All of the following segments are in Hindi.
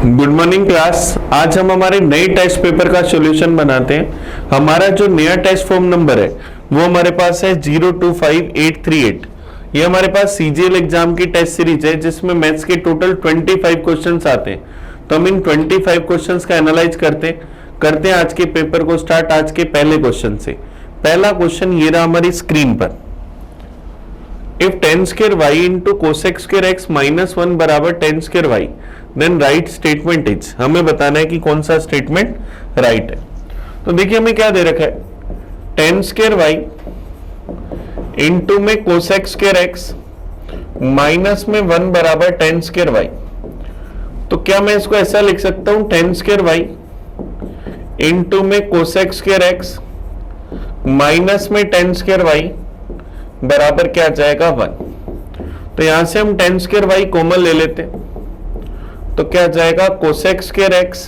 Good morning class. आज हम हमारे नए टेस्ट पेपर का सॉल्यूशन बनाते हैं। हमारा जो नया टेस्ट फॉर्म नंबर है वो हमारे पास है 025838। ये हमारे पास सीजीएल एग्जाम की टेस्ट सीरीज है जिसमें मैथ्स के टोटल 25 क्वेश्चंस आते हैं। तो हम इन 25 क्वेश्चंस का एनालाइज करते हैं आज के पेपर को स्टार्ट आज के पहले क्वेश्चन से। पहला क्वेश्चन ये रहा हमारी स्क्रीन पर। If tan square y into cosec square x minus 1 बराबर tan square y, then right statement is, हमें बताना है कि कौन सा स्टेटमेंट राइट है। तो देखिए हमें क्या दे रखा है, tan square y इंटू में cosec square x माइनस में 1 बराबर tan square y। तो क्या मैं इसको ऐसा लिख सकता हूं, tan square y इंटू में cosec square x माइनस में tan square y बराबर क्या आ जाएगा 1। तो यहां से हम tan स्क्वायर y कॉमन ले लेते हैं तो क्या आ जाएगा कोसेक स्क्वायर x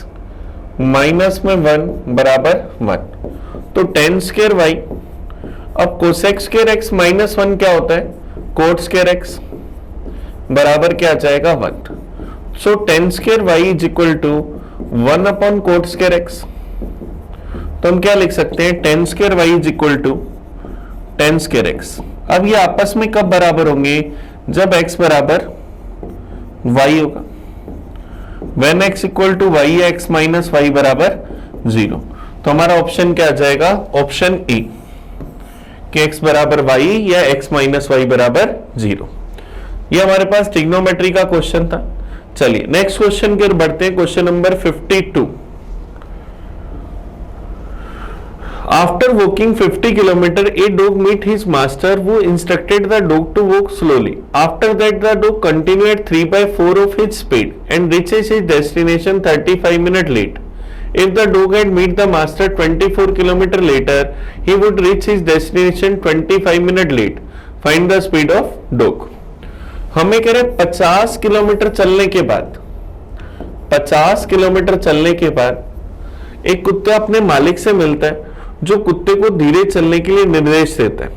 माइनस में 1 बराबर 1। तो tan स्क्वायर y, अब कोसेक स्क्वायर x माइनस 1 क्या होता है, कोट स्क्वायर x बराबर क्या आ जाएगा 1। So tan square y is equal to 1 upon cot square x। तो हम क्या लिख सकते हैं, tan square y is equal to tan square x। अब ये आपस में कब बराबर होंगे, जब x बराबर y होगा। When x equal to y या x माइनस y बराबर 0। तो हमारा ऑप्शन क्या आ जाएगा, ऑप्शन ए कि x बराबर y या x माइनस y बराबर 0। ये हमारे पास ट्रिग्नोमेट्री का क्वेश्चन था। चलिए नेक्स्ट क्वेश्चन की ओर बढ़ते हैं। Question number 52। After walking 50 kilometers, a dog met his master, who instructed the dog to walk slowly. After that, the dog continued at 3/4 of his speed and reaches his destination 35 minutes late. If the dog had met the master 24 kilometers later, he would reach his destination 25 minutes late. Find the speed of dog. हमें कह रहे 50 किलोमीटर चलने के बाद 50 किलोमीटर चलने के बाद एक कुत्ता अपने मालिक से मिलता है जो कुत्ते को धीरे चलने के लिए निर्देश देता है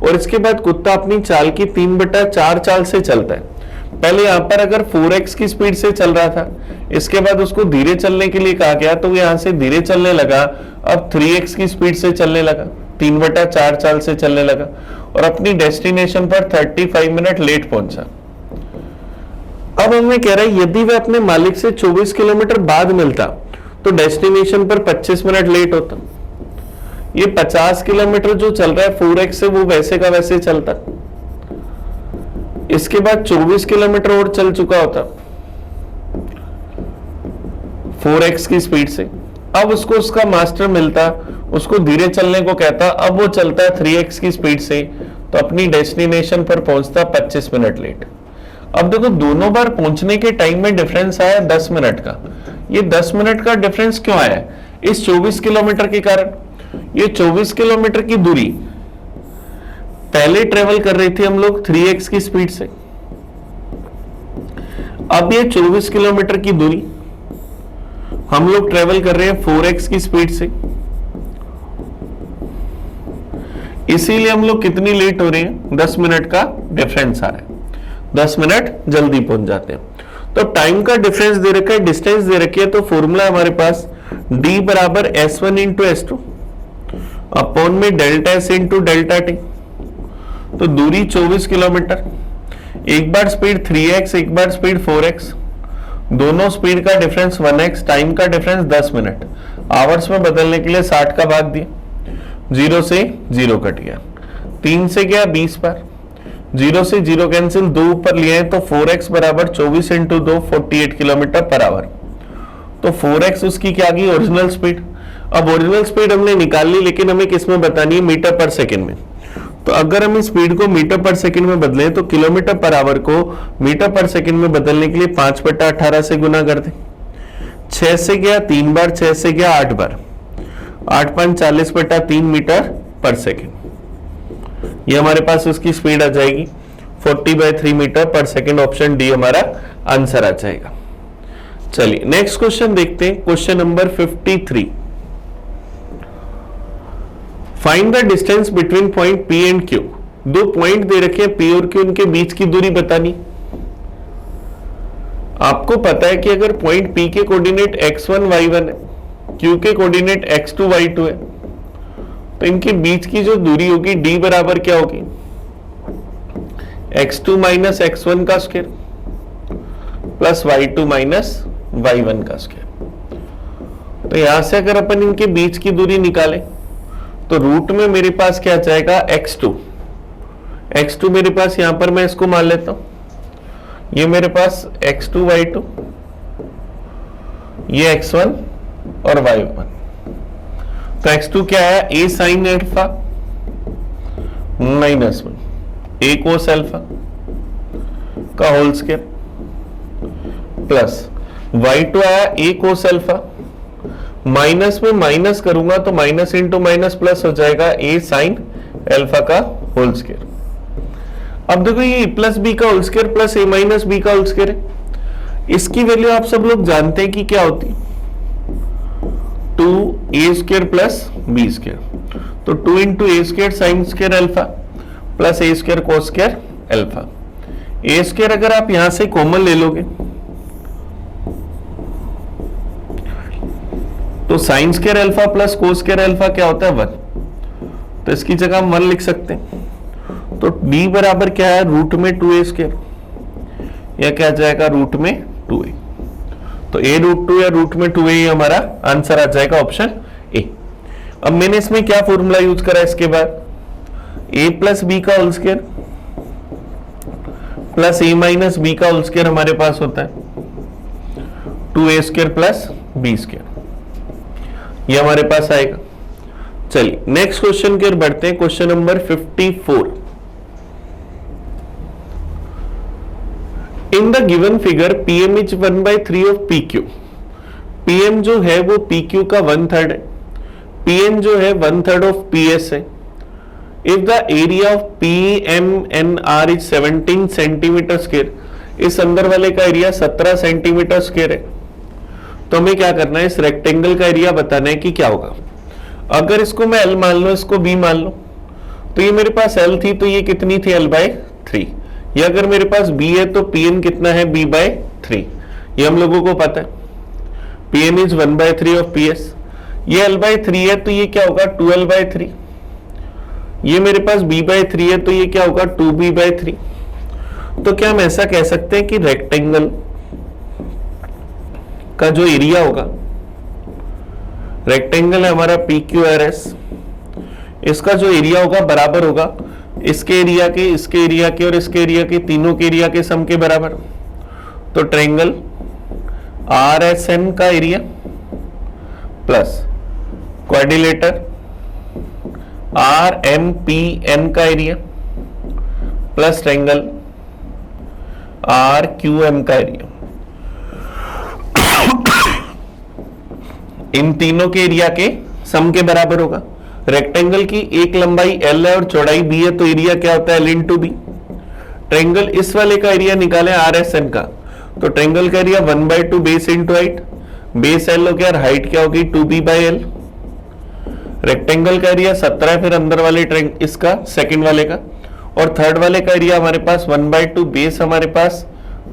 और इसके बाद कुत्ता अपनी चाल की 3/4 चाल से चलता है। पहले यहाँ पर अगर 4x की स्पीड से चल रहा था, इसके बाद उसको धीरे चलने के लिए कहा गया तो वो यहाँ से धीरे चलने लगा। अब 3x की स्पीड से चलने लगा, 3/4 चाल से चलने लगा और अपनी डेस्टिनेशन पर 35 मिनट लेट पहुंचा। अब हमें कह रहा है यदि वह अपने मालिक से 24 किलोमीटर बाद मिलता तो डेस्टिनेशन पर 25 मिनट लेट होता। ये 50 किलोमीटर जो चल रहा है 4x से, वो वैसे का वैसे चलता। इसके बाद 24 किलोमीटर और चल चुका होता 4x की स्पीड से। अब उसको उसका मास्टर मिलता, उसको धीरे चलने को कहता, अब वो चलता है 3x की स्पीड से, तो अपनी डेस्टिनेशन पर पहुंचता 25 मिनट लेट। अब देखो दोनों बार पहुंचने के टाइम में डिफरेंस आया 10 मिनट का। ये 10 मिनट का डिफरेंस क्यों आया, इस 24 किलोमीटर के कारण। ये 24 किलोमीटर की दूरी पहले ट्रेवल कर रही थी हम लोग 3x की स्पीड से, अब ये 24 किलोमीटर की दूरी हम लोग ट्रेवल कर रहे हैं 4x की स्पीड से। इसीलिए हम लोग कितनी लेट हो रहे हैं, 10 मिनट का डिफरेंस आ रहा है, 10 मिनट जल्दी पहुंच जाते हैं। तो टाइम का डिफरेंस दे रखा है, डिस्टेंस दे रखी है, तो फॉर्मूला हमारे पास d बराबर s1 इंटू s2 अपॉन में delta s into delta T. तो दूरी 24 किलोमीटर, एक बार स्पीड 3x एक बार स्पीड 4x, दोनों स्पीड का डिफरेंस 1x, टाइम का डिफरेंस 10 मिनट। आवर्स में बदलने के लिए 60 का भाग दिया, 0 से 0 कट गया, 3 से गया 20 बार, 0 से 0 कैंसिल, 2 ऊपर लिए हैं तो 4x बराबर 24 इंटू 2 48 किलोमीटर पर आवर। तो 4x उसकी क्या गई, ओरिजिनल स्पीड। अब ओरिजिनल स्पीड हमने निकाल ली, लेकिन हमें किसमें बतानी है, मीटर पर सेकंड में। तो अगर हम इस स्पीड को मीटर पर सेकंड में बदलें तो किलोमीटर पर आवर को मीटर पर सेकंड में बदलने के लिए 5/18 से गुना कर दें। 6 से गया 3 बार, 6 से गया 8 बार, 8 5 40/3 मीटर पर सेकंड। ये हमारे पास उसकी स्पीड आ जाएगी 40/3 मीटर पर सेकंड। ऑप्शन डी हमारा आंसर आ जाएगा। चलिए नेक्स्ट क्वेश्चन देखते हैं। Question number 53। Find the distance between point P and Q। दो पॉइंट दे रखे हैं P और Q, उनके बीच की दूरी बतानी। आपको पता है कि अगर पॉइंट P के कोऑर्डिनेट x1 y1 है, Q के कोऑर्डिनेट x2 y2 है, तो इनके बीच की जो दूरी होगी d बराबर क्या होगी, x2 माइनस x1 का square plus y2 minus y1 का स्क्वायर। तो यहां से अगर अपन इनके बीच की दूरी निकालें तो रूट में मेरे पास क्या जाएगा, x2 मेरे पास यहां पर मैं इसको मान लेता हूं, ये मेरे पास x2 y2, ये x1 और y1। तो x2 क्या है, a sin alpha minus 1 a cos alpha का होल स्क्वायर प्लस y2 आया a cos अल्फा, माइनस में माइनस करूंगा तो माइनस इंटू माइनस प्लस हो जाएगा a sin अल्फा का होल स्क्वायर। अब देखो ये a प्लस बी का whole square plus a minus B का होल स्क्वायर है, इसकी वैल्यू आप सब लोग जानते हैं कि क्या होती है, 2a square plus B square. तो 2 into A square sine square alpha plus a square cos square alpha. a square अगर आप यहां से कॉमन ले लोगे तो sine square alpha plus cos square alpha क्या होता है, 1। तो इसकी जगह हम 1 लिख सकते हैं। तो d बराबर क्या है, रूट में 2a स्क्वायर, या क्या जाएगा रूट में 2a। तो a रूट 2 या रूट में 2a हमारा आंसर आ जाएगा ऑप्शन ए। अब मैंने इसमें क्या फॉर्मूला यूज करा, इसके बाद a प्लस बी का whole square plus a minus B का होल स्क्वायर हमारे पास होता है 2a square plus B square, ये हमारे पास आएगा। चलिए नेक्स्ट क्वेश्चन की ओर बढ़ते हैं, question number 54। In the given figure PM is 1/3 of PQ। PM जो है वो PQ का 1/3 है, PN जो है 1/3 ऑफ PS है। If the area of PMNR is 17 centimetre square, इस अंदर वाले का एरिया 17 सेंटीमीटर स्क्वायर है, तो हमें क्या करना है, इस रेक्टेंगल का एरिया बताना है कि क्या होगा। अगर इसको मैं L मान लो, इसको B मान लो, तो ये मेरे पास L थी तो ये कितनी थी, L/3। या अगर मेरे पास B है तो PN कितना है, B/3। ये हम लोगों को पता है, PN इज 1/3 ऑफ PS। ये L/3 है तो ये क्या होगा, 2L/3। ये मेरे पास B/3 है तो ये क्या होगा, 2B/3। तो क्या हम ऐसा कह सकते हैं कि रेक्टेंगल का जो एरिया होगा, रेक्टेंगल है हमारा PQRS, इसका जो एरिया होगा बराबर होगा इसके एरिया के, इसके एरिया के और इसके एरिया के, तीनों के एरिया के सम के बराबर। तो ट्रायंगल RSN का एरिया प्लस क्वाड्रिलेटर RMPN का एरिया प्लस ट्रायंगल RQM का एरिया, इन तीनों के एरिया के सम के बराबर होगा। रेक्टेंगल की एक लंबाई L है और चौड़ाई B है, तो एरिया क्या होता है, L इंटू B। ट्रायंगल इस वाले का एरिया निकाले RSN का, तो ट्रायंगल का area 1/2 base into height, base L हो गया और हाइट क्या होगी, 2B/L। रेक्टेंगल का एरिया 17 है, फिर अंदर वाले इसका सेकंड वाले का, और थर्ड वाले का एरिया हमारे पास 1/2, बेस हमारे पास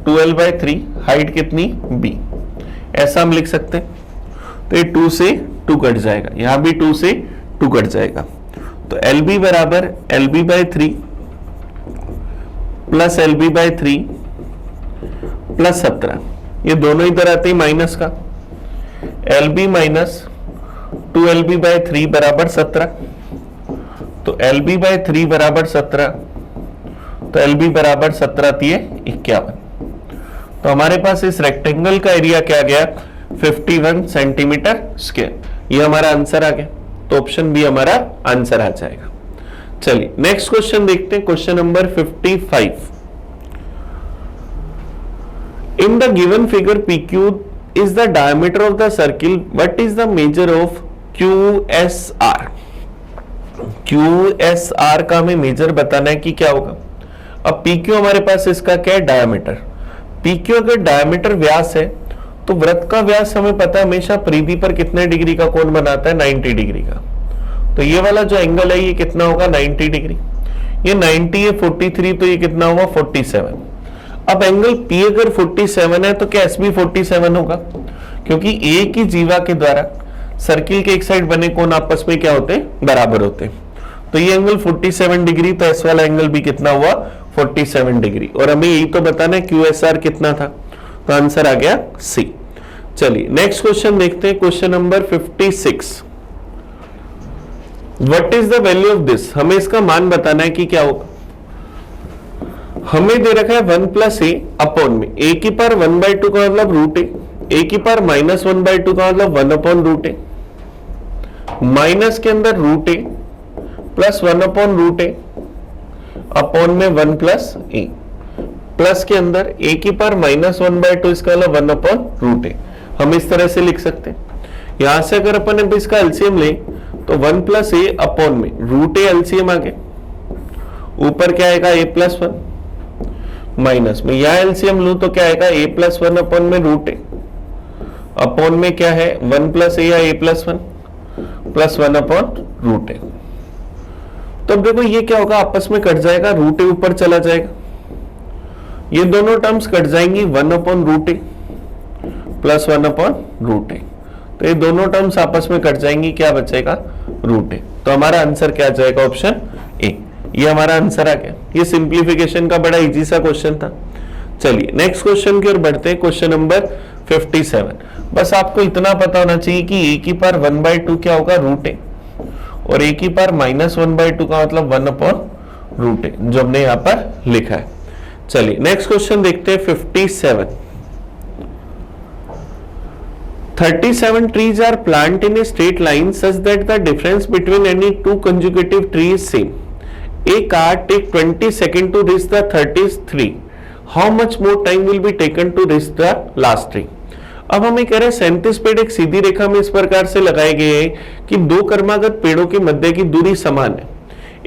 2L/3, हाइट कितनी, B। ऐसा हम लिख सकते हैं। तो ये 2 से 2 कट जाएगा, यहां भी 2 से 2 कट जाएगा। तो LB बराबर LB/3 प्लस LB/3 प्लस 17, ये दोनों इधर आते हैं माइनस का, LB माइनस 2LB/3 बराबर 17। तो LB/3 बराबर 17, तो LB बराबर 17 51। तो हमारे पास इस रेक्टेंगल का एरिया क्या गया, 51 सेंटीमीटर स्क्वायर। ये हमारा आंसर आ गया, तो ऑप्शन बी हमारा आंसर आ जाएगा। चलिए नेक्स्ट क्वेश्चन देखते हैं, question number 55। In the given figure PQ is the diameter of the circle, what is the measure of QSR? QSR का हमें मेजर बताना है कि क्या होगा। अब PQ हमारे पास इसका क्या है, डायमीटर। PQ अगर डायमीटर व्यास है तो वृत्त का व्यास हमें पता है हमेशा परिधि पर कितने डिग्री का कोण बनाता है, 90 डिग्री का। तो ये वाला जो एंगल है ये कितना होगा, 90 डिग्री। ये 90 है 43, तो ये कितना होगा, 47। अब एंगल P अगर 47 है तो क्या S भी 47 होगा, क्योंकि एक ही जीवा के द्वारा सर्किल के एक साइड बने कोण आपस में क्या होते हैं, बराबर होते हैं। तो ये एंगल 47 डिग्री, तो एस वाला एंगल भी कितना हुआ, 47 डिग्री। और हमें यही तो बताना है QSR कितना था, तो आंसर आ गया सी। चलिए नेक्स्ट क्वेश्चन देखते हैं, question number 56। What is the value of this, हमें इसका मान बताना है कि क्या होगा। हमें दे रखा है 1 प्लस ए अपॉन में ए की पावर 1/2 का मतलब रूट ए की पावर -1/2 का मतलब 1 अपॉन रूट ए, माइनस के अंदर root A plus 1 upon root A upon में 1 प्लस ए, प्लस के अंदर ए की पावर -1/2 इसका मतलब 1 अपॉन रूट ए। हम इस तरह से लिख सकते हैं। यहां से अगर अपन इसका एलसीएम ले तो 1 प्लस ए अपॉन में रूट ए एलसीएम आ गया, ऊपर क्या आएगा a प्लस 1, माइनस में यहां एलसीएम लू तो क्या आएगा a प्लस 1 अपॉन में रूट ए, अपॉन में क्या है 1 प्लस ए या a plus 1 plus 1 upon root A. तो अब देखो ये क्या होगा, आपस में कट जाएगा, रूट ए ऊपर चला जाएगा, ये दोनों टर्म्स कट जाएंगी, 1 upon root A plus 1 upon root A, तो ये दोनों टर्म्स आपस में कट जाएंगी, क्या बचेगा, रूट ए। तो हमारा आंसर क्या जाएगा, ऑप्शन ए, ये हमारा आंसर आ गया। ये सिंप्लीफिकेशन का बड़ा इजी सा क्वेश्चन था। चलिए नेक्स्ट क्वेश्चन की ओर बढ़ते हैं, क्वेश्चन नंबर 57। बस आपको इतना पता होना चाहिए कि ए की पावर 1/2 क्या होगा, रूट ए, और ए की पावर -1/2 का मतलब 1 अपॉन रूट ए, जो हमने यहां पर लिखा है। चलिए नेक्स्ट क्वेश्चन देखते हैं 57। 37 trees are planted in a straight line such that the difference between any two consecutive trees is same. A car take 20 seconds to reach the 30th tree. How much more time will be taken to reach the last tree? अब हमें कह रहे हैं 37 पेड़ एक सीधी रेखा में इस प्रकार से लगाए गए हैं कि दो क्रमागत पेड़ों के मध्य की दूरी समान है।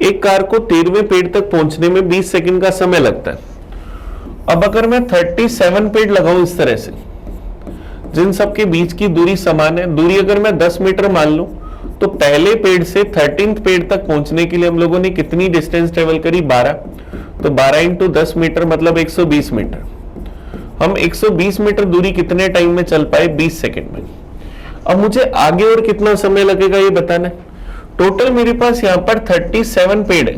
एक कार को 13वें पेड़ तक पहुंचने में 20 सेकंड का समय लगता है। अब अगर मैं 37 पेड़ लगाऊं इस तरह से, जिन सबके बीच की दूरी समान है, दूरी अगर मैं 10 मीटर मान लूं, तो पहले पेड़ से 13th पेड़ तक पहुंचने के लिए हम लोगों ने कितनी डिस्टेंस ट्रेवल करी, 12। तो 12 इंटू 10 मीटर मतलब 120 मीटर। हम 120 मीटर दूरी कितने टाइम में चल पाए, 20 सेकंड में। अब मुझे आगे और कितना समय लगेगा ये बताना है। टोटल मेरे पास यहाँ पर 37 पेड़ है,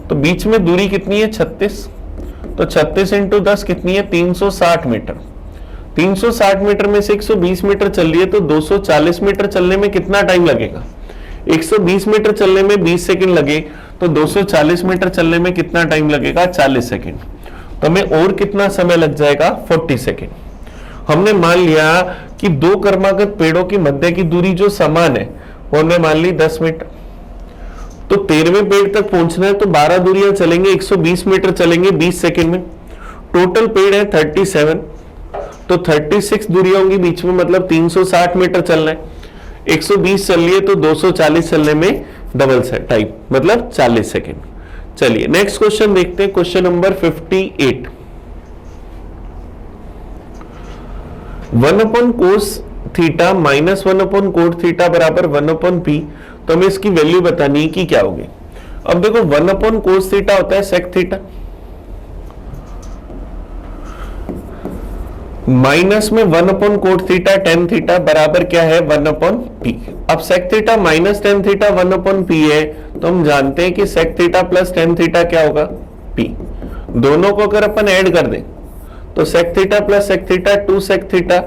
तो बीच में दूरी कितनी है, 36। तो 36 इंटू 10 कितनी है, 360 मीटर। 360 मीटर में से 120 मीटर चल रही है, तो 240 मीटर चलने में कितना टाइम लगेगा, 120 मीटर चलने में 20 सेकंड लगे, तो 240 मीटर चलने में कितना टाइम लगेगा, 40 सेकंड। तो हमें और कितना समय लग जाएगा, 40 सेकंड। हमने मान लिया कि दो क्रमागत पेड़ों की मध्य की दूरी जो समान है वो हमने मान ली 10 मीटर। तो 13वें पेड़ तक पहुंचना है तो 12 दूरियां चलेंगे, 120 मीटर चलेंगे 20 सेकंड में। टोटल पेड़ है 37, तो 36 दूरियां होंगी बीच में, मतलब 360 मीटर चलना है। 120 चल रही है तो 240 चलने में डबल टाइम मतलब 40 सेकंड। चलिए नेक्स्ट क्वेश्चन देखते हैं, question number 58। 1 upon cos theta minus 1 upon cot theta बराबर 1 अपॉन पी, तो हमें इसकी वैल्यू बतानी है कि क्या होगी। अब देखो 1 अपॉन कोस थीटा होता है सेक थीटा, माइनस में 1 upon cot theta tan theta बराबर क्या है, 1 अपॉन पी। अब sec theta minus tan theta 1 upon P है, तो हम जानते हैं कि sec theta plus tan theta क्या होगा, पी। दोनों को अगर अपन ऐड कर दें तो sec theta plus sec theta 2 sec theta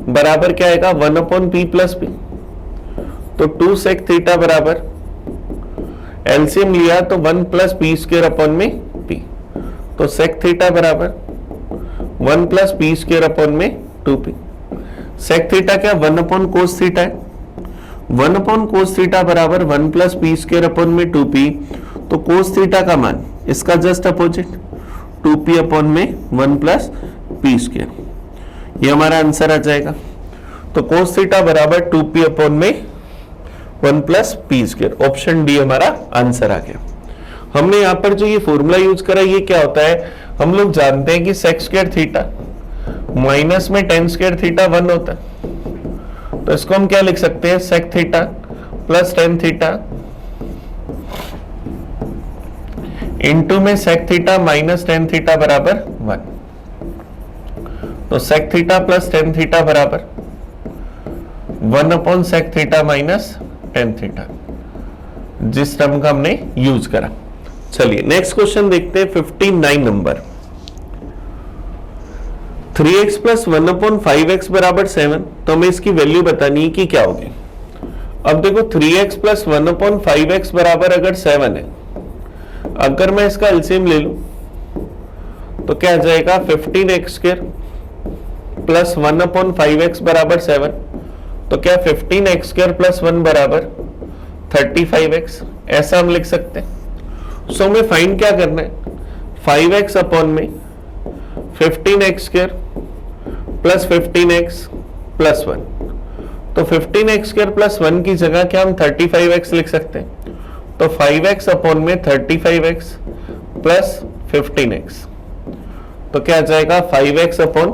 बराबर क्या आएगा, 1 अपॉन पी प्लस पी। तो 2 सेक थीटा बराबर एलसीएम लिया तो 1 प्लस पी स्क्वायर अपॉन में पी, तो सेक थीटा बराबर 1 प्लस पी स्क्वायर अपॉन में 2p। सेक थीटा क्या, 1 अपॉन कोस थीटा है, 1 अपॉन कोस थीटा बराबर 1 प्लस पी स्क्वायर अपॉन में 2p। तो कोस थीटा का मान इसका जस्ट अपोजिट 2p अपॉन में 1 प्लस पी स्क्वायर, ये हमारा आंसर आ जाएगा। तो कोस थीटा बराबर 2p अपॉन में 1 plus P square, option D हमारा आंसर आ गया। हमने यहां पर जो ये फॉर्मूला यूज करा ये क्या होता है, हम लोग जानते हैं कि सेक स्क्वायर थीटा माइनस में टेन स्क्वायर थीटा 1 होता है, तो इसको हम क्या लिख सकते हैं, sec theta plus tan theta into में sec theta minus tan theta बराबर 1। तो sec theta plus tan theta बराबर 1/sec theta minus tan theta, जिस टर्म का हमने यूज करा। चलिए नेक्स्ट क्वेश्चन देखते हैं 59 नंबर। 3x प्लस 1/5x बराबर 7, तो हमें इसकी वैल्यू बतानी है कि क्या होगी। अब देखो 3x प्लस 1/5x बराबर अगर 7 है, अगर मैं इसका एलसीएम ले लूं तो क्या आ जाएगा 15x स्क्वायर प्लस 1/5x बराबर 7, तो क्या 15x स्क्वायर प्लस 1 बराबर 35x, ऐसा हम लिख सकते हैं। सो हमें फाइंड क्या करना है, 5x अपॉन में 15x square plus 15x plus 1, तो 15x स्क्वायर प्लस 1 की जगह क्या हम 35x लिख सकते हैं, तो 5x अपॉन में 35x प्लस 15x, तो क्या आ जाएगा 5x अपॉन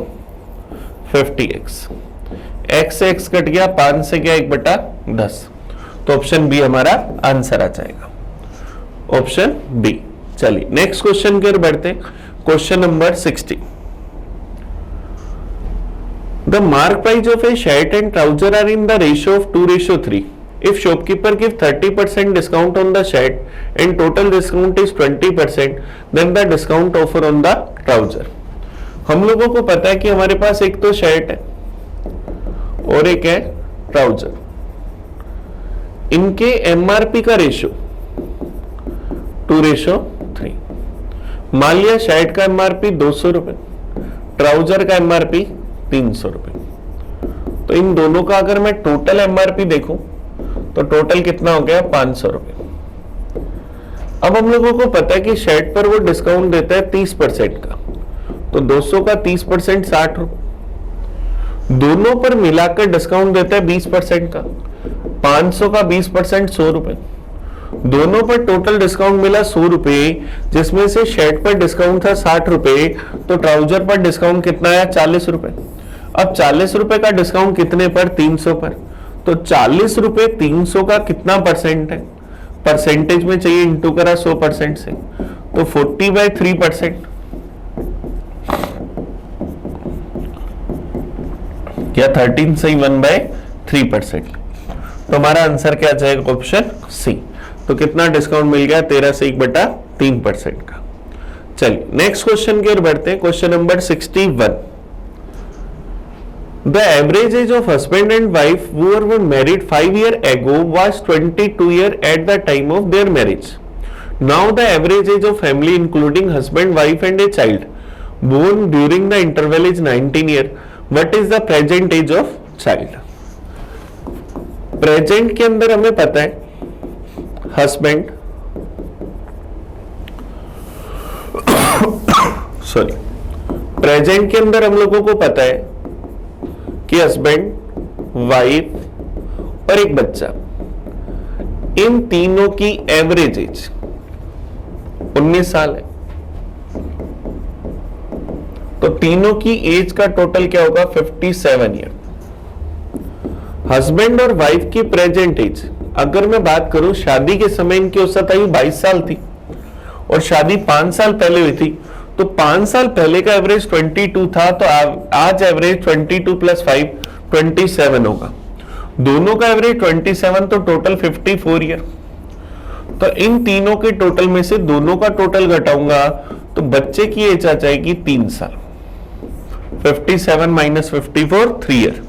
50x, x से x कट गया, 5 से गया 1/10, तो ऑप्शन बी हमारा आंसर आ जाएगा, ऑप्शन बी। चलिए नेक्स्ट क्वेश्चन की ओर बढ़ते हैं, question number 60। The mark price of a shirt and trouser are in the ratio of 2:3. If shopkeeper give 30% discount on the shirt and total discount is 20%, then the discount offer on the trouser. हम लोगों को पता है कि हमारे पास एक तो शर्ट है और एक है ट्राउजर, इनके एमआरपी का रेशियो 2:3। मान लिया शर्ट का एमआरपी 200 रुपए, ट्राउजर का एमआरपी 300 रुपए, तो इन दोनों का अगर मैं टोटल एमआरपी देखूं तो टोटल कितना हो गया 500 रुपए। अब हम लोगों को पता है कि शर्ट पर वो डिस्काउंट देता है 30% का, तो 200 का 30% 60 रुपए, दोनों पर मिलाकर डिस्काउंट देता है 20% का, 500 का 20% 100 रुपए, दोनों पर टोटल डिस्काउंट मिला 100 रुपए, जिसमें से शर्ट पर डिस्काउंट था 60 रुपए, तो ट्राउजर पर डिस्काउंट कितना आया 40 रुपए। अब 40 रुपए का डिस्काउंट कितने पर, 300 पर, तो 40 रुपए 300 का कितना परसेंट है, परसेंटेज में चाहिए, इंटू करा 100% से, तो 40/3%, क्या 13 सही 1/3%, तो हमारा आंसर क्या जाएगा, ऑप्शन सी। तो कितना डिस्काउंट मिल गया, 13 से 1/3% का। चलिए नेक्स्ट क्वेश्चन की ओर बढ़ते हैं, question number 61। The average age of husband and wife who were married 5 years ago was 22 years at the time of their marriage. Now the average age of family including husband, wife and a child born during the interval is 19 years. What is the present age of child? Present के अंदर हमें पता है हस्बैंड सॉरी प्रेजेंट के अंदर हम लोगों को पता है कि हस्बैंड, वाइफ और एक बच्चा, इन तीनों की एवरेज एज 19 साल है, तो तीनों की एज का टोटल क्या होगा 57 ईयर। हस्बैंड और वाइफ की प्रेजेंट एज, अगर मैं बात करूं शादी के समय इनकी औसत आयु 22 साल थी और शादी 5 साल पहले हुई थी, तो 5 साल पहले का एवरेज 22 था, तो आज एवरेज 22 + 5 27 होगा। दोनों का एवरेज 27, तो टोटल 54 ईयर। तो इन तीनों के टोटल में से दोनों का टोटल घटाऊंगा तो बच्चे की एज आ जाएगी 3 साल, 57 - 54 3 ईयर,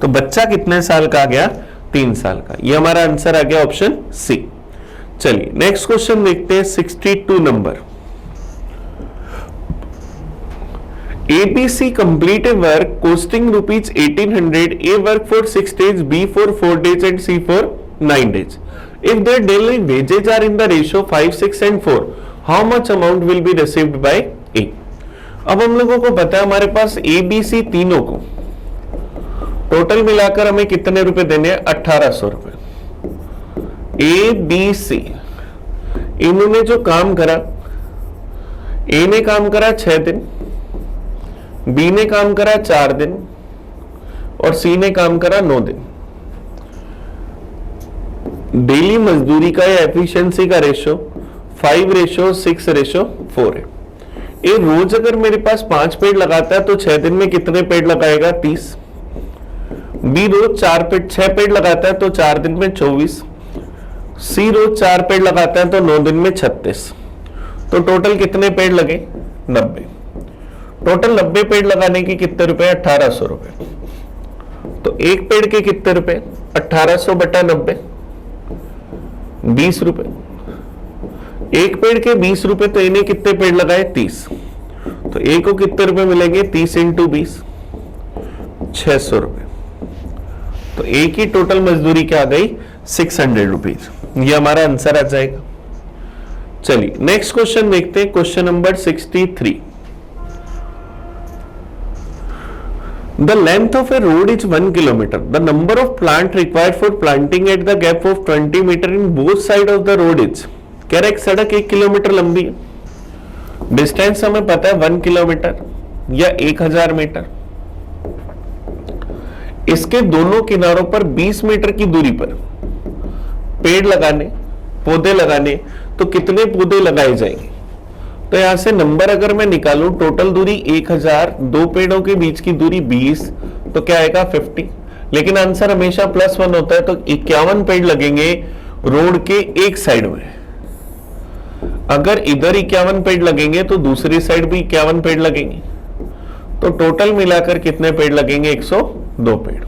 तो बच्चा कितने साल का आ गया, 3 साल का। ये हमारा आंसर आ गया ऑप्शन सी। चलिए नेक्स्ट क्वेश्चन देखते हैं 62 number. ABC complete a work costing rupees 1800, A work for 6 days, B for 4 days and C for 9 days. If their daily wages are in the ratio 5, 6 and 4, how much amount will be received by A? अब हम लोगों को पता है हमारे पास ABC तीनों को टोटल मिलाकर हमें कितने रुपए देने हैं, 1800 रुपए। ABC इन्होंने जो काम करा, A ने काम करा 6 दिन, बी ने काम करा 4 दिन और सी ने काम करा 9 दिन। डेली मजदूरी का या एफिशिएंसी का रेशो 5:6:4 है। ए रोज अगर मेरे पास 5 पेड़ लगाता है तो 6 दिन में कितने पेड़ लगाएगा? 30। बी रोज 6 पेड़ लगाता है तो 4 दिन में 24। सी रोज 4 पेड़ लगाता है तो 9 दिन में 36। तो टोटल कितने पेड़ लगे? 90। टोटल 90 पेड़ लगाने के कितने रुपए? 1800 रुपए। तो एक पेड़ के कितने रुपए? 1800 बटा 90, 20 रुपए। एक पेड़ के 20 रुपए, तो इन्हें कितने पेड़ लगाए? 30। तो एक को कितने रुपए मिलेंगे? 30 इंटू 20, 600 रुपए। तो एक ही टोटल मजदूरी क्या आ गई? 600 रुपीज। ये हमारा आंसर आ जाएगा। चलिए नेक्स्ट क्वेश्चन देखते हैं, question number 63। The length of a road is 1 kilometer. The number of plant required for planting at the gap of 20 meter in both sides of the road is. कह रहा है एक सड़क 1 किलोमीटर लंबी है, डिस्टेंस हमें पता है 1 किलोमीटर या 1000 मीटर। इसके दोनों किनारों पर 20 मीटर की दूरी पर पेड़ लगाने, पौधे लगाने, तो कितने पौधे लगाए जाएंगे? तो यहां से नंबर अगर मैं निकालूं, टोटल दूरी 1000, दो पेड़ों के बीच की दूरी 20, तो क्या आएगा? 50। लेकिन आंसर हमेशा +1 होता है, तो 51 पेड़ लगेंगे रोड के एक साइड में। अगर इधर 51 पेड़ लगेंगे तो दूसरी साइड भी 51 पेड़ लगेंगे। तो टोटल मिलाकर कितने पेड़ लगेंगे? 102 पेड़।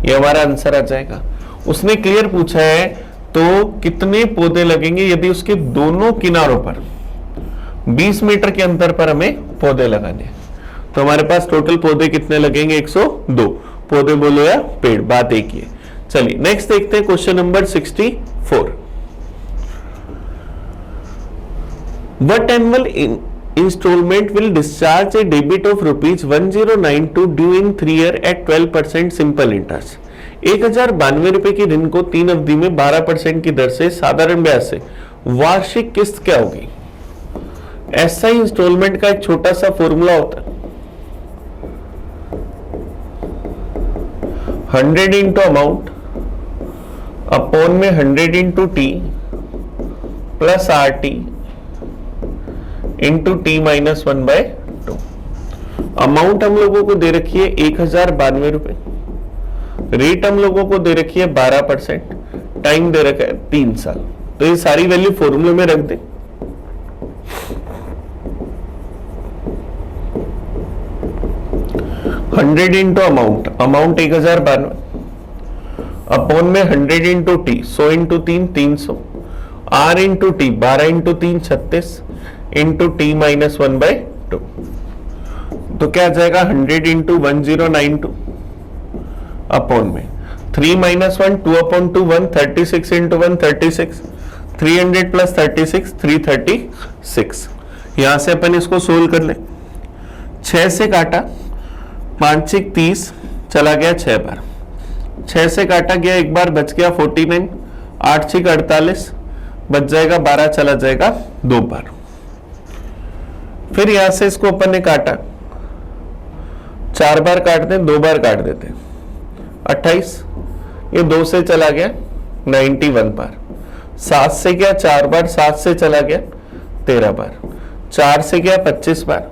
ये हमारा आंसर आ जाएगा। उसने क्लियर पूछा है तो कितने पौधे लगेंगे यदि उसके दोनों किनारों पर 20 मीटर के अंतर पर हमें पौधे लगाने। तो हमारे पास टोटल पौधे कितने लगेंगे? 102 पौधे बोलो या पेड़, बात एक ही है। चलिए नेक्स्ट देखते हैं question number 64। What annual installment will discharge a debit of rupees 1092 due in 3 year at 12% simple interest? 1092 रुपए की ऋण को 3 अवधि में 12% की दर से साधारण ब्याज से वार्षिक किस्त क्या होगी? ऐसा इंस्टॉलमेंट का एक छोटा सा फॉर्मूला होता है, 100 इंटू अमाउंट अपॉन में 100 into T plus R T into T minus 1/2। Amount हम लोगों को दे रखी है 1092 रुपए, रेट हम लोगों को दे रखी है 12%, टाइम दे रखा है 3 साल। तो ये सारी वैल्यू फॉर्मूले में रख दे। हंड्रेड इंटू अमाउंट 1092 अपॉन में 100 into T 100 into 3 300, R into T 12 into 3 36 into T minus 1/2। तो क्या आ जाएगा? 100 इंटू 1092 अपॉन में 3 माइनस 1 2 अपॉन 2 1 36 इंटू 1 36, 300 प्लस 36 336। यहां से अपन इसको सोल्व कर ले। 6 से काटा, 5 6 30 चला गया 6 बार, 6 से काटा गया एक बार, बच गया 49, 8 6 48 बच जाएगा 12, चला जाएगा 2 बार। फिर यहां से इसको अपन ने काटा, 4 बार काटते हैं, 2 बार काट देते हैं, 28, ये 2 से चला गया 91 बार, 7 से गया 4 बार, 7 से चला गया 13 बार, 4 से गया 25 बार।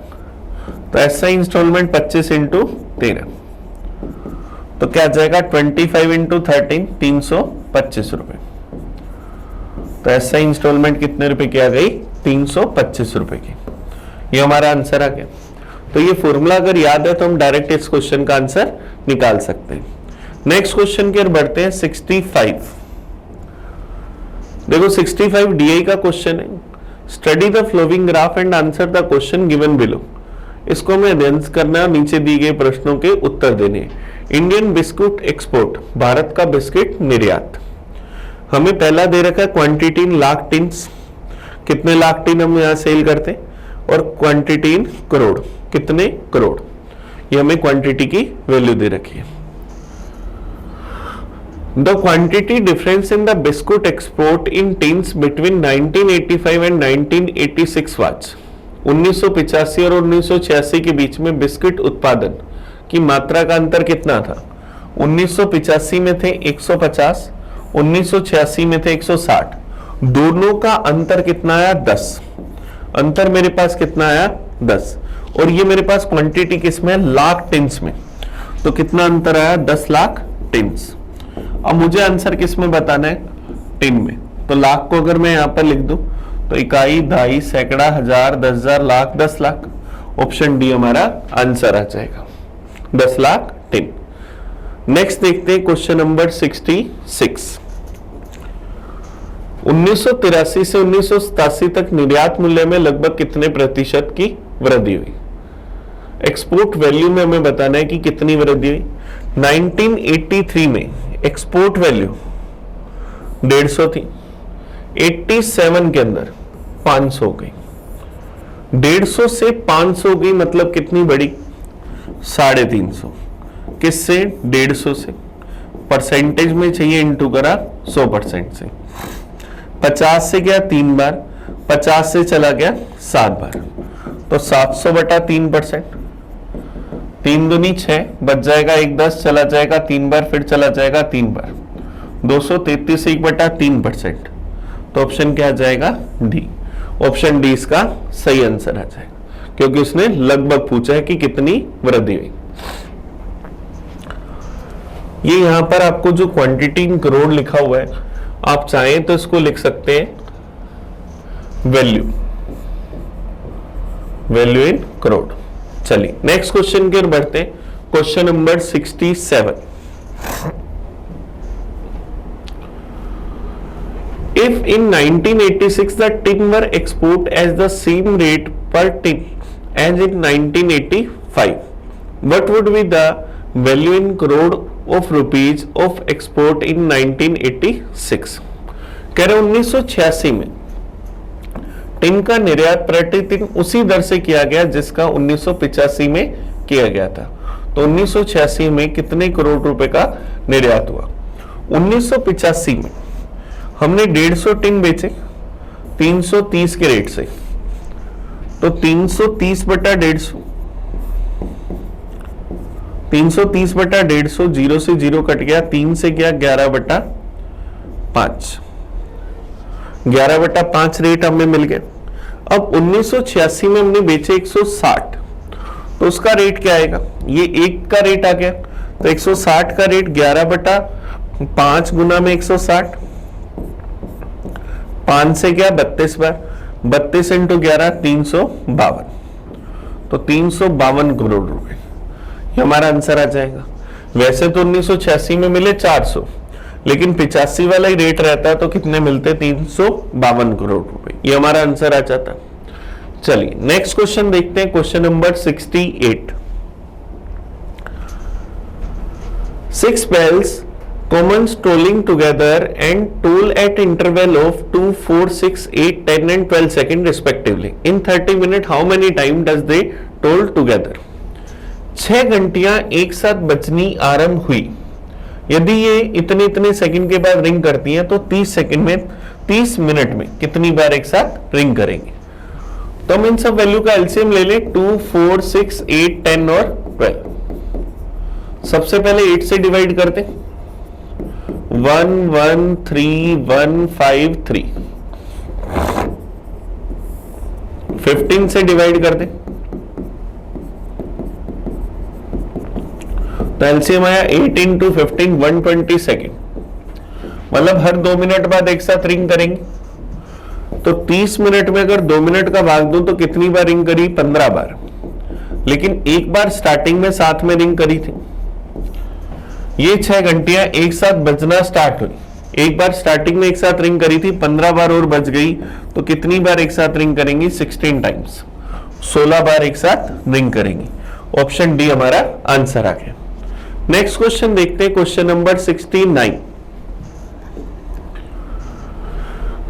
तो ऐसा इंस्टॉलमेंट 25 इंटू 13, तो क्या जाएगा 25 इंटू 13 325 रुपए। तो ऐसा इंस्टॉलमेंट कितने रुपए की आ गई? 325 रुपए की। ये हमारा आंसर आ गया। तो ये फॉर्मूला अगर याद है तो हम डायरेक्ट इस क्वेश्चन का आंसर निकाल सकते हैं। नेक्स्ट क्वेश्चन की ओर बढ़ते हैं, 65। देखो 65 डीआई का क्वेश्चन है। Study the flowing graph and answer the question given below. इसको हमें अध्ययन करना है, नीचे दिए गए प्रश्नों के उत्तर देने। इंडियन बिस्कुट एक्सपोर्ट, भारत का बिस्किट निर्यात। हमें पहला दे रखा है क्वांटिटी इन लाख टिन्स, कितने लाख टिन हम यहाँ सेल करते हैं, और क्वांटिटी इन करोड़, कितने करोड़। ये हमें क्वांटिटी की वैल्यू दे रखी है। The quantity difference in the biscuit export in tins between 1985 and 1986 was. 1985 और 1986 के बीच में बिस्किट उत्पादन की मात्रा का अंतर कितना था? 1985 में थे 150, 1986 में थे 160, दोनों का अंतर कितना आया? 10। अंतर मेरे पास कितना आया 10, और ये मेरे पास क्वांटिटी किसमें, लाख टिन्स में, तो कितना अंतर आया 10 लाख टिन्स। अब मुझे आंसर किस में बताना है, टिन में, तो लाख को अगर मैं यहां पर लिख दूं तो इकाई, दहाई, सैकड़ा, हजार, 10,000, लाख, 10 लाख। ऑप्शन डी हमारा आंसर आ जाएगा, 10 लाख टिन। नेक्स्ट देखते हैं क्वेश्चन नंबर 66। 1983 से 1987 तक निर्यात मूल्य में लगभग कितने प्रतिशत की वृद्धि हुई। एक्सपोर्ट वैल्यू में हमें बताना है कि कितनी वृद्धि हुई। 1983 में एक्सपोर्ट वैल्यू 150 थी, 87 के अंदर 500 गई, 150 से 500 गई, मतलब कितनी बढ़ी, 350। किससे, 150 से, परसेंटेज में चाहिए इंटू करा 100% से, 50 से गया 3 बार, 50 से चला गया 7 बार, तो 700 बटा 3%, 3 दूनी 6, बच जाएगा 1, 10 चला जाएगा 3 बार, फिर चला जाएगा 3 बार, 233 1 बटा 3%, तो ऑप्शन क्या आ जाएगा, डी। ऑप्शन डी इसका सही आंसर आ जाएगा, क्योंकि उसने लगभग पूछा है कि कितनी वृद्धि हुई। ये यहां पर आपको जो क्वांटिटी इन करोड़ लिखा हुआ है, आप चाहें तो इसको लिख सकते हैं वैल्यू, वैल्यू इन करोड़। चलिए नेक्स्ट क्वेश्चन की ओर बढ़ते हैं, question number 67। If in 1986 the tin were export as the same rate per tin as in 1985, what would be the value in crore of rupees of export in 1986? कह रहे 1986 में टिन का निर्यात प्रति दिन उसी दर से किया गया जिसका 1985 में किया गया था। तो 1986 में कितने करोड़ रुपए का निर्यात हुआ। 1985 में हमने 150 टिन बेचे 330 के रेट से, तो 330 बटा 150, 330 बटा 150, 0 से 0 कट गया, 3 से गया 11 बटा 5, 11 बटा 5 रेट हमें मिल गया। अब 1986 में हमने बेचे 160, तो उसका रेट क्या आएगा, ये एक का रेट आ गया, तो 160 का रेट 11 बटा 5 गुना में 160, 5 से गया 32 बार, 32 इंटू 11 352, तो 352 करोड़ रुपए, ये हमारा आंसर आ जाएगा। वैसे तो 1986 में मिले 400, लेकिन 85 वाला ही रेट रहता है तो कितने मिलते, 352 करोड़ रुपए, ये हमारा आंसर आ जाता। चलिए नेक्स्ट क्वेश्चन देखते हैं, question number 68। 6 bells common strolling together and toll at interval of 2, 4, 6, 8, 10 and 12 seconds respectively. In 30 minutes, how many time does they toll together? 6 घंटियां एक साथ बजनी आरंभ हुई, यदि ये इतने इतने सेकंड के बाद रिंग करती हैं तो 30 सेकंड में, 30 मिनट में कितनी बार एक साथ रिंग करेंगे। तो हम इन सब वैल्यू का एलसीएम ले लें, 2, 4, 6, 8, 10 और 12। सबसे पहले 8 से डिवाइड करते, 1, 1, 3, 1, 5, 3। 15 से डिवाइड कर दे, तो एलसीएम आया 8 इंटू 15, 120 सेकेंड, मतलब हर 2 मिनट बाद एक साथ रिंग करेंगे। तो 30 मिनट में अगर 2 मिनट का भाग दूं तो कितनी बार रिंग करी, 15 बार, लेकिन एक बार स्टार्टिंग में साथ में रिंग करी थी। ये 6 घंटियां एक साथ बजना स्टार्ट हुई, एक बार स्टार्टिंग में एक साथ रिंग करी थी, 15 बार और बज गई, तो कितनी बार एक साथ रिंग करेंगी, 16 टाइम्स, 16 बार एक साथ रिंग करेंगी। ऑप्शन डी हमारा आंसर आ गया। नेक्स्ट क्वेश्चन देखते हैं, question number 69।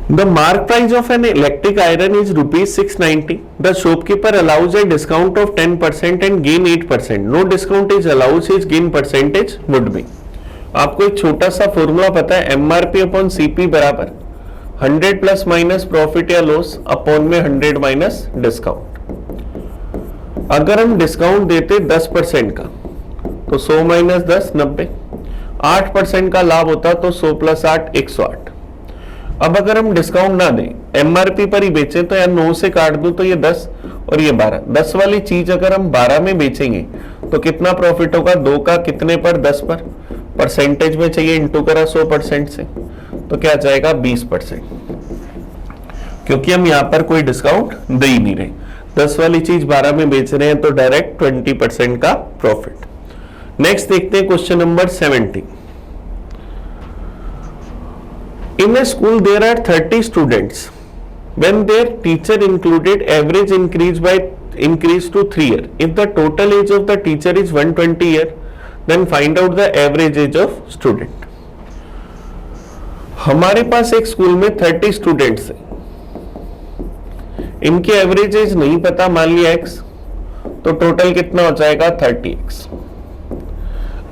The mark price of an electric iron is ₹690. The shopkeeper allows a discount of 10% and gain 8%. No discount is allowed, his gain percentage would be. आपको एक छोटा सा फॉर्मूला पता है, MRP अपॉन CP बराबर 100 प्लस माइनस प्रॉफिट या लॉस अपॉन में 100 माइनस डिस्काउंट। अगर हम डिस्काउंट देते 10% का तो 100 माइनस 10 90, 8% का लाभ होता तो 100 प्लस 8 108। अब अगर हम डिस्काउंट ना दें, एमआरपी पर ही बेचे, तो यार 9 से काट दूं तो ये 10 और ये 12, 10 वाली चीज अगर हम 12 में बेचेंगे तो कितना प्रॉफिट होगा? 2 का कितने पर? 10 पर। परसेंटेज में चाहिए, इंटू करा 100% से, तो क्या जाएगा? 20%, क्योंकि हम यहां पर कोई डिस्काउंट दे ही नहीं रहे। 10 वाली चीज 12 में बेच रहे हैं तो डायरेक्ट 20% का प्रॉफिट। नेक्स्ट देखते हैं question number 70। In a school there are 30 students. When their teacher included average increase to 3 year. If the total age of the teacher is 120 year, then find out the average age of student. हमारे पास एक स्कूल में 30 स्टूडेंट्स हैं, इनकी एवरेज एज नहीं पता, मान लिया x, तो टोटल कितना हो जाएगा? 30x।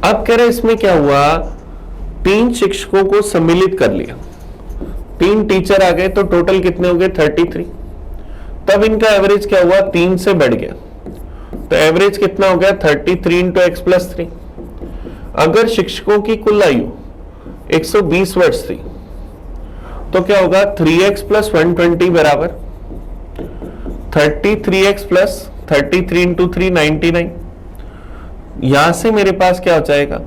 अब कह रहे इसमें क्या हुआ? 3 शिक्षकों को सम्मिलित कर लिया, 3 टीचर आ गए, तो टोटल कितने हो गए? 33। तब इनका एवरेज क्या हुआ? 3 से बढ़ गया, तो एवरेज कितना हो गया? 33 इंटू एक्स प्लस 3। अगर शिक्षकों की कुल आयु 120 वर्ष थी तो क्या होगा? 3x प्लस 120 बराबर 33x प्लस 33 इंटू 3 99। यहां से मेरे पास क्या हो जाएगा?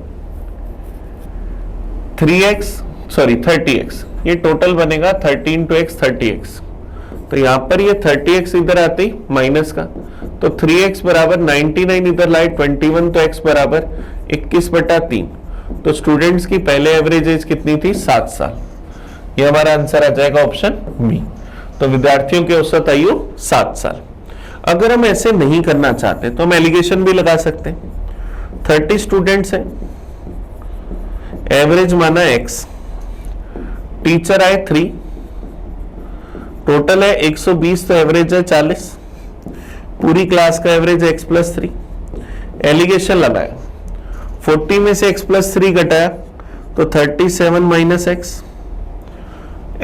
30x, ये टोटल बनेगा 30 इंटू एक्स 30x। तो यहां पर ये 30x इधर आते ही माइनस का, तो 3x बराबर 99 इधर लाए 21, तो x बराबर 21/3। तो स्टूडेंट्स की पहले एवरेज एज कितनी थी? 7 साल। ये हमारा आंसर आ जाएगा ऑप्शन बी। तो विद्यार्थियों की औसत आयु 7 साल। अगर हम ऐसे नहीं करना चाहते तो हम एलिगेशन भी लगा सकते हैं। 30 स्टूडेंट्स हैं, एवरेज माना x, टीचर आए 3, टोटल है 120, तो एवरेज है 40, पूरी क्लास का एवरेज x प्लस 3। एलिगेशन लगाया, 40 में से x प्लस 3 घटाया तो 37 माइनस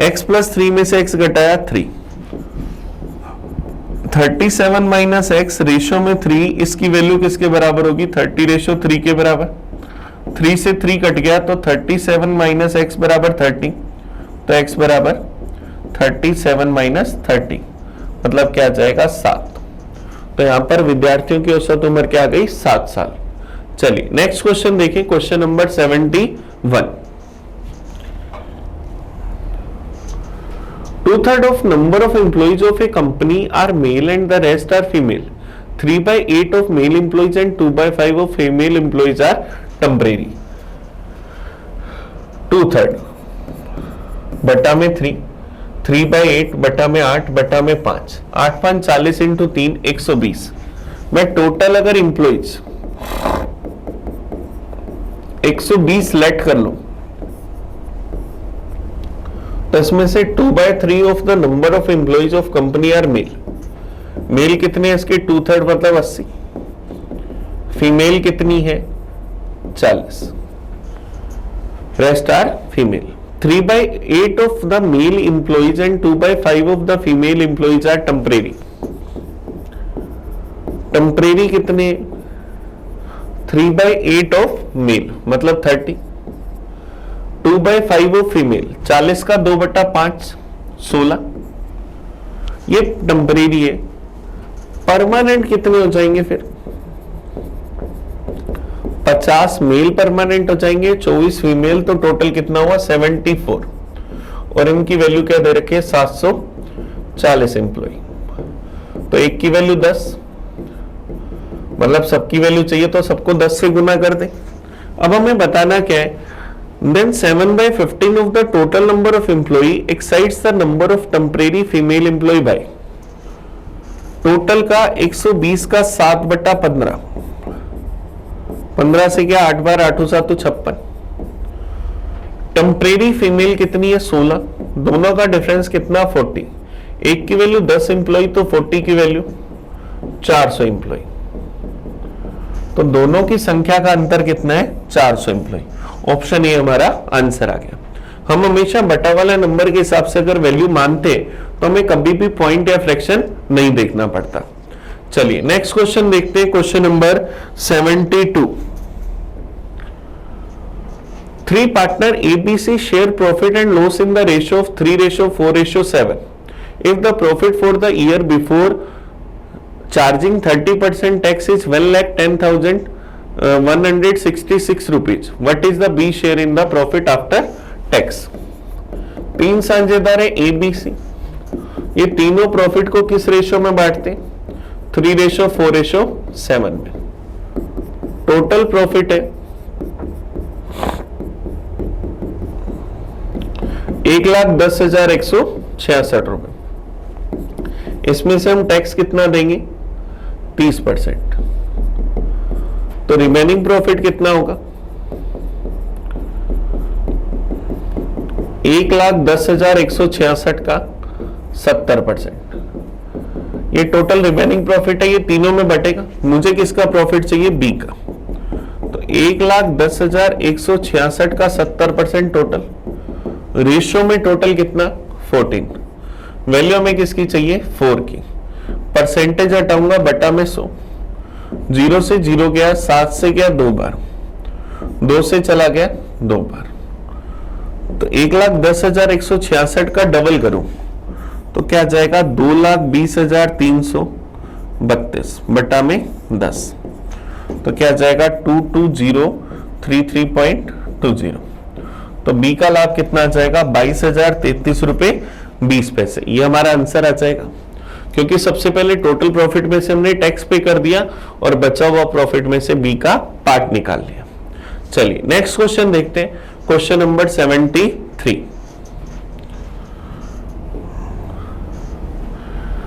x प्लस 3 में से x घटाया 3, 37 माइनस x रेशो में 3, इसकी वैल्यू किसके बराबर होगी? 30 रेशो 3 के बराबर। 3 से 3 कट गया तो 37 माइनस x बराबर 30, तो x बराबर 37 माइनस 30, मतलब क्या जाएगा? 7। तो यहां पर विद्यार्थियों की औसत उम्र क्या आ गई? 7 साल। चलिए नेक्स्ट क्वेश्चन देखिए, question number 71। 2/3 of number of employees of a company are male and the rest are female. 3/8 of male employees and 2/5 of female employees are temporary. 2/3 बटा में 3, 3/8 बटा में 8 बटा में 5, 8 5 40 इंटू 3 120। मैं टोटल अगर इंप्लॉइज 120 लेट कर लूं तो इसमें से 2/3 of the number of employees of company are male. Male कितने हैं इसके? 2/3 मतलब 80। फीमेल कितनी है? 40। Rest are female. 3/8 of the male employees and 2/5 of the female employees are temporary. Temporary कितने? 3/8 of male मतलब 30, 2/5 of female 40 का 2/5 16, ये टेम्परेरी है। परमानेंट कितने हो जाएंगे फिर? 50 मेल परमानेंट हो जाएंगे, 24 फीमेल, तो टोटल कितना हुआ? 74। और इनकी वैल्यू क्या दे रखी है? 740 एम्प्लॉय। तो एक की वैल्यू 10, मतलब सबकी वैल्यू चाहिए तो सबको 10 से गुना कर दे। अब हमें बताना क्या है? Then 7/15 of the total number of employee exceeds the number of temporary female employee by total का 120 का 7/15, 15 से क्या 8 बार 8 7 तो 56। टेम्परेरी फीमेल कितनी है? 16। दोनों का डिफरेंस कितना? 40। एक की वैल्यू 10 एम्प्लॉय तो 40 की वैल्यू 400 एम्प्लॉय। तो दोनों की संख्या का अंतर कितना है? 400 एम्प्लॉय। ऑप्शन ए हमारा आंसर आ गया। हम हमेशा बटा वाला नंबर के हिसाब से अगर वैल्यू मानते तो हमें कभी भी पॉइंट या फ्रैक्शन नहीं देखना पड़ता। चलिए नेक्स्ट क्वेश्चन देखते हैं, question number 72। Three partner ABC share profit and loss in the ratio of 3:4:7. If the profit for the year before charging 30% tax is 1,10,166 rupees, what is the B share in the profit after tax? तीन साझेदार है ABC, ये तीनों प्रॉफिट को किस रेशो में बांटते हैं? 3:4:7 में। टोटल प्रॉफिट है 1,10,166 रुपए। इसमें से हम टैक्स कितना देंगे? 30%। तो रिमेनिंग प्रॉफिट कितना होगा? 1,10,166 का 70%। ये टोटल रिमेनिंग प्रॉफिट है, ये तीनों में बटेगा। मुझे किसका प्रॉफिट चाहिए? बी का। तो 1,10,166 का 70% टोटल, रेशियो में टोटल कितना? 14। वैल्यू में किसकी चाहिए? 4 की। परसेंटेज हटाऊंगा, बटा में 100। 0 से 0 गया, 7 से गया 2 बार, 2 से चला गया 2 बार। तो 1,10,166 का डबल करूं तो क्या जाएगा? 2,20,332 बटा में 10। तो क्या जाएगा? 22033.20। तो बी का लाभ कितना आ जाएगा? 22,033 रुपए 20 पैसे। ये हमारा आंसर आ जाएगा, क्योंकि सबसे पहले टोटल प्रॉफिट में से हमने टैक्स पे कर दिया और बचा हुआ प्रॉफिट में से बी का पार्ट निकाल लिया। चलिए नेक्स्ट क्वेश्चन देखते हैं, question number 73।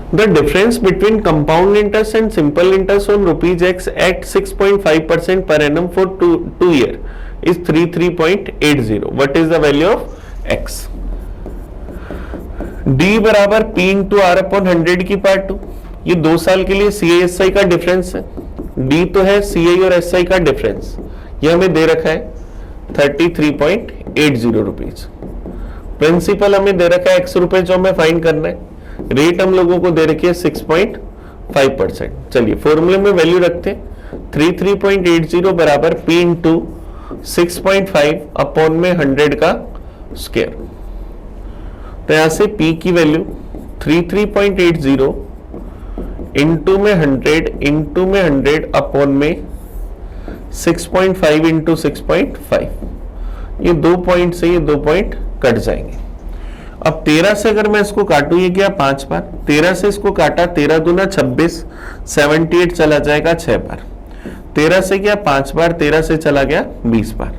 The difference between compound interest and simple interest on rupees X at 6.5% per annum for two year is 33.80. What is the value of X? D बराबर P इंटू आर अपॉन 100 की पार्ट 2। ये 2 साल के लिए CISI का डिफरेंस है। D तो है CI और SI का डिफरेंस, ये हमें दे रखा है 33.80 रुपीज। प्रिंसिपल हमें दे रखा है X रुपए जो हमें फाइंड करना है। रेट हम लोगों को दे रखी है 6.5%। चलिए फॉर्मूले में वैल्यू रखते हैं। 33.80 बराबर P इंटू 6.5 अपॉन में 100 का स्क्वायर। तो यहां से P की वैल्यू 33.80 इंटू में 100 अपॉन में 6.5 इंटू 6.5। ये 2 पॉइंट से ये 2 पॉइंट कट जाएंगे। अब 13 से अगर मैं इसको काटू, ये गया 5 बार, 13 से इसको काटा, 13 दूना 26, 78 चला जाएगा 6 बार। 13 से गया 5 बार, 13 से चला गया 20 बार।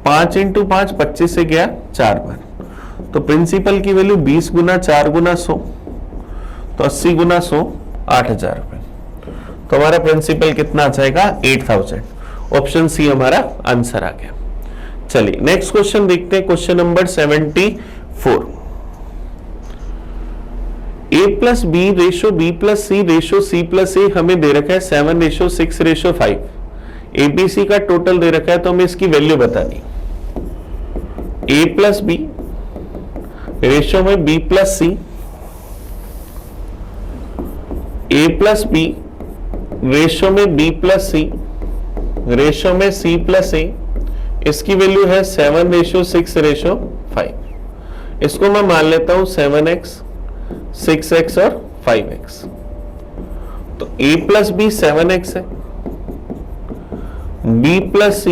5 इंटू 5 25 से गया 4 बार। तो प्रिंसिपल की वैल्यू 20 गुना 4 गुना 100, तो 80 गुना 100 8,000 रुपए। तो हमारा प्रिंसिपल कितना आ जाएगा? 8,000। ऑप्शन सी हमारा आंसर आ गया। चलिए नेक्स्ट क्वेश्चन देखते हैं, question number 74। A plus B ratio B plus C ratio C plus A हमें दे रखा है 7:6:5। ABC का टोटल दे रखा है, तो हमें इसकी वैल्यू बतानी। A प्लस बी रेशो में B plus C, A plus B ratio में B प्लस C रेशो में C प्लस A, इसकी वैल्यू है 7:6:5। इसको मैं मान लेता हूं 7x, 6x और 5x। तो A प्लस बी 7x है, B प्लस C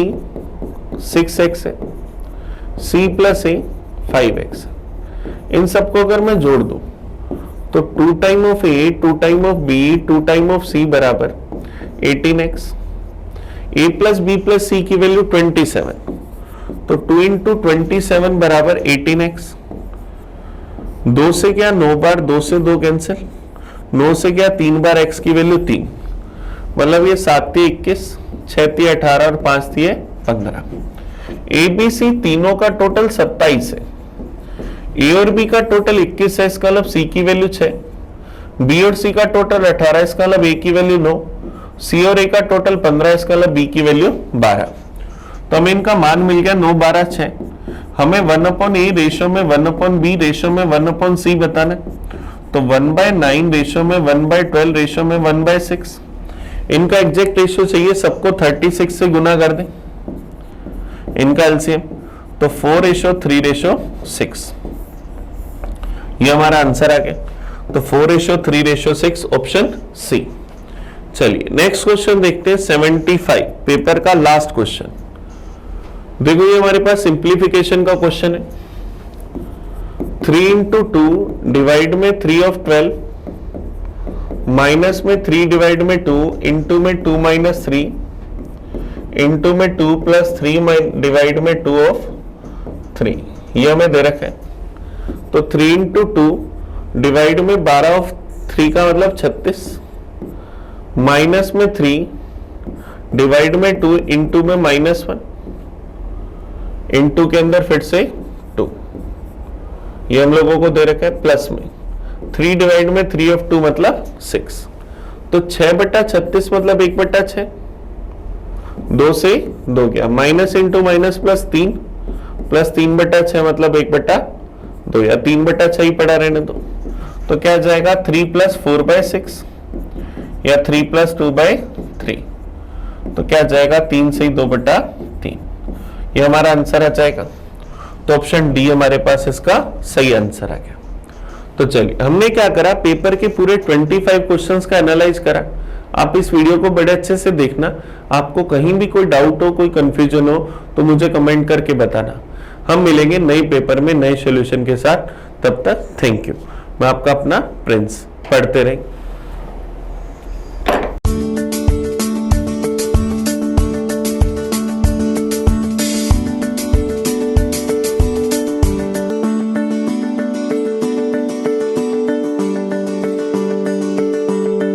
6x है, C प्लस A 5x है। इन सबको अगर मैं जोड़ दूं तो 2 time of A 2 time of B 2 time of C बराबर 18x। A plus B plus C की वैल्यू 27, तो 2 इंटू 27 बराबर 18x। 2 से क्या 9 बार, 2 से 2 कैंसिल, 9 से क्या 3 बार x की वैल्यू 3, मतलब ये 7 21, 6 18 और 5 15। ABC तीनों का टोटल 27 है, A और B का टोटल 21 है, इसका मतलब C की वैल्यू 6, B और C का टोटल 18, इसका मतलब A की वैल्यू 9, C और A का टोटल 15, इसका मतलब B की वैल्यू 12। तो हमें इनका मान मिल गया 9 12 6। हमें 1/A रेशो में 1/B रेशो में 1/C बताना है, तो 1/9 रेशो में 1/12 रेशो में 1/6। इनका एग्जैक्ट रेशो चाहिए, सबको 36 से गुना कर दें, इनका एलसीएम तो 4:3:6 ये हमारा आंसर आ गया। तो 4:3:6 ऑप्शन सी। चलिए नेक्स्ट क्वेश्चन देखते हैं 75 पेपर का लास्ट क्वेश्चन। देखो ये हमारे पास सिंप्लीफिकेशन का क्वेश्चन है। 3 into 2 डिवाइड में 3 of 12 माइनस में 3 डिवाइड में 2 इंटू में 2 minus 3 इंटू में 2 plus 3 डिवाइड में 2 of 3 ये हमें दे रखा है। तो 3 into 2 डिवाइड में 12 of 3 का मतलब 36 माइनस में 3 डिवाइड में 2 इंटू में -1 इंटू के अंदर फिर से 2 ये हम लोगों को दे रखा है प्लस में 3 डिवाइड में 3 of 2 मतलब 6। तो 6/36 मतलब 1/6 2 से 2 गया minus into minus plus 3 plus 3/6 मतलब 1/2 या 3/6 ही पड़ा रहने दो। तो क्या जाएगा 3 + 4/6 या 3 + 2/3 तो क्या जाएगा 3 से 2/3 ये हमारा आंसर आ जाएगा। तो ऑप्शन डी हमारे पास इसका सही आंसर आ गया। तो चलिए हमने क्या करा पेपर के पूरे 25 क्वेश्चंस का एनालाइज करा। आप इस वीडियो को बड़े अच्छे से देखना। आपको कहीं भी कोई डाउट हो कोई कंफ्यूजन हो तो मुझे कमेंट करके बताना। हम मिलेंगे नए पेपर में नए सॉल्यूशन के साथ। तब तक थैंक यू। मैं आपका अपना प्रिंस। पढ़ते रहें।